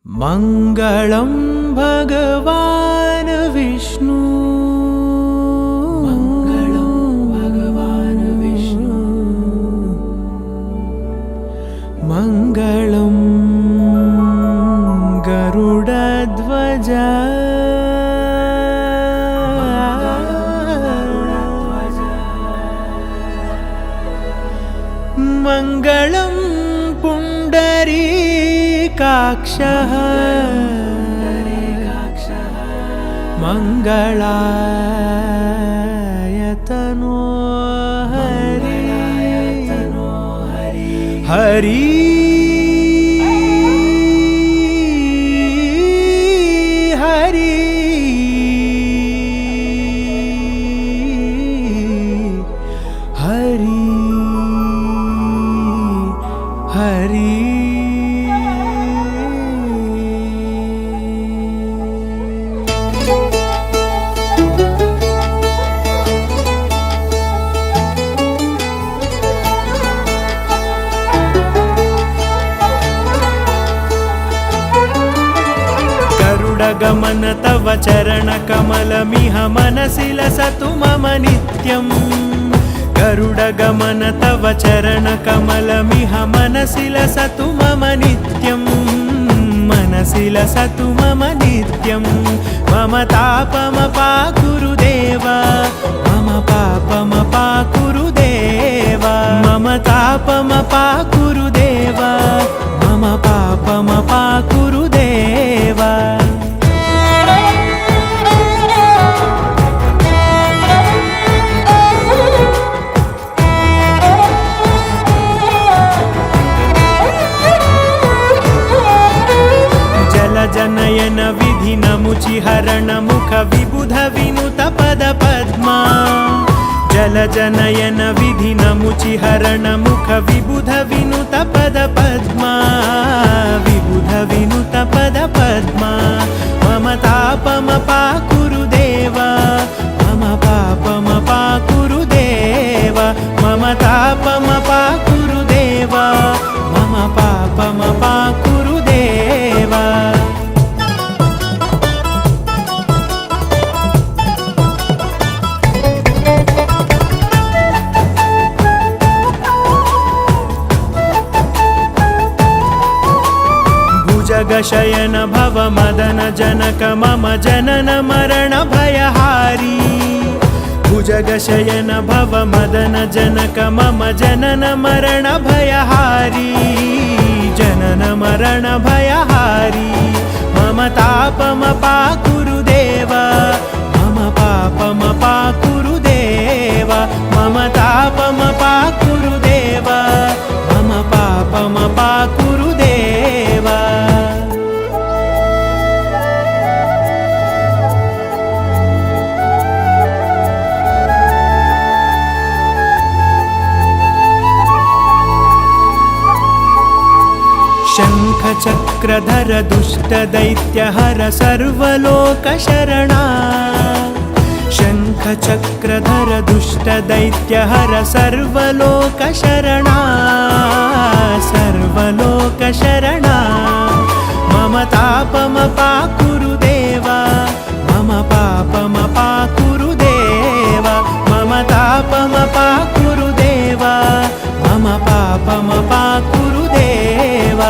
मङ्गलं भगवान् विष्णु मङ्गलं भगवान् विष्णु मङ्गलं गरुडध्वज मङ्गलं पुण्डरीकाक्षः मङ्गलायतनो हरि हरि हरि हरि हरि गरुडगमन तव चरणकमलमिह मनसि लसतु मम नित्यम् गरुडगमन तव चरणकमलमिह मनसि लसतु मम नित्यम् मनसि लसतु मम नित्यम् मम तापमपाकुरु देव मम पापमपाकुरु देव मम तापमपाकुरु देव मम पापमपाकुरु देव जनयन विधि नमुचिहरण मुख विबुध विनुत पद पद्मा जल जनयन विधि नमुचिहरण मुख विबुध विनुत पद पद्मा विबुध विनुत पद पद्मा मम तापमपाकुरु देव मम पापमपाकुरु देव मम तापमपाकुरु देव मम पापमपाकुरु देव जगशयन भव मदन जनक मम जनन मरण भयहारी भुजगशयन भव मदन जनक मम जनन मरण भयहारी जनन मरण भयहारी मम तापमपाकुरु देव मम पापमपाकुरु देव मम तापमपाकुरु देव मम पापमपाकुरु देव शङ्खचक्रधर दुष्टदैत्यहर सर्वलोकशरणा शङ्खचक्रधर दुष्टदैत्यहर सर्वलोकशरणा सर्वलोकशरणा मम तापमपाकुरु देव मम पापमपाकुरु देव मम तापमपाकुरु देव मम पापमपाकुरु देव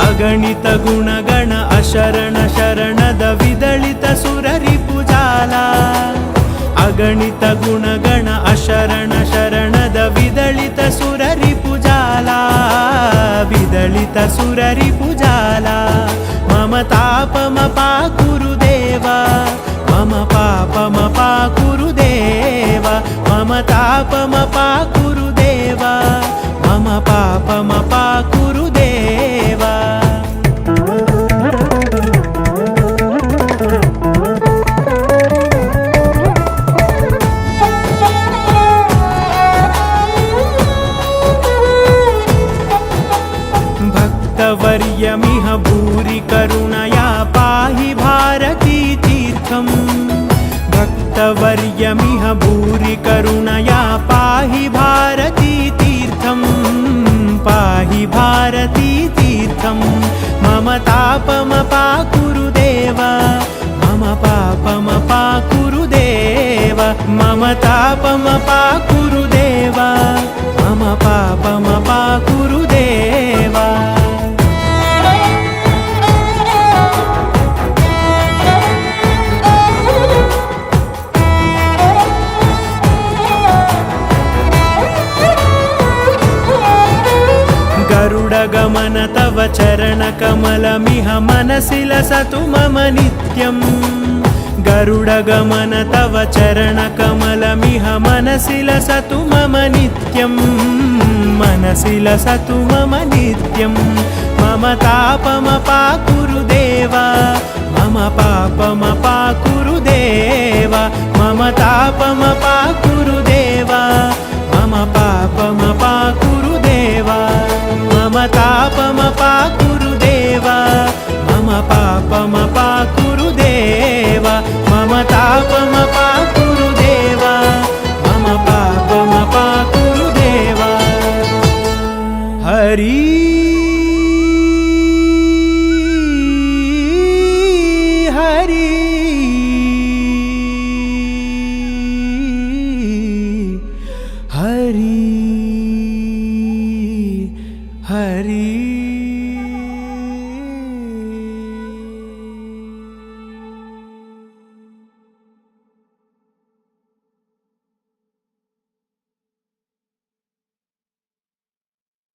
अगणित गुणगण अशरण शरणद विदलित सुररिपुजाला अगणित गुणगण अशरण शरणद विदलित सुररिपुजाला विदलित सुररिपुजाला मम तापमपाकुरु देव मम पापमपाकुरु देव मम तापमपाकुरु देव मम पापमपाकुरु देव भक्तवर्यमिह भूरि करुणया पाहि भरतवर्यमिह भूरि करुणया पाहि भारती तीर्थं पाहि भारती तीर्थं मम तापमपाकुरु देव मम पापमपाकुरु देव मम तापमपाकुरु देव मम पापमपाकुरु देव गरुडगमन तव चरणकमलमिह मनसि लसतु मम नित्यम् गरुडगमन तव चरणकमलमिह मनसि लसतु मम नित्यम् मनसि लसतु मम नित्यम् मम तापमपाकुरु देव मम पापमपाकुरु देव मम तापमपाकुरु देव मम पापमपाकुरु देव मम तापमपाकुरु देव मम पापमपाकुरु देव मम तापमपाकुरु देव मम पापमपाकुरु देव हरि हरि हरि हरि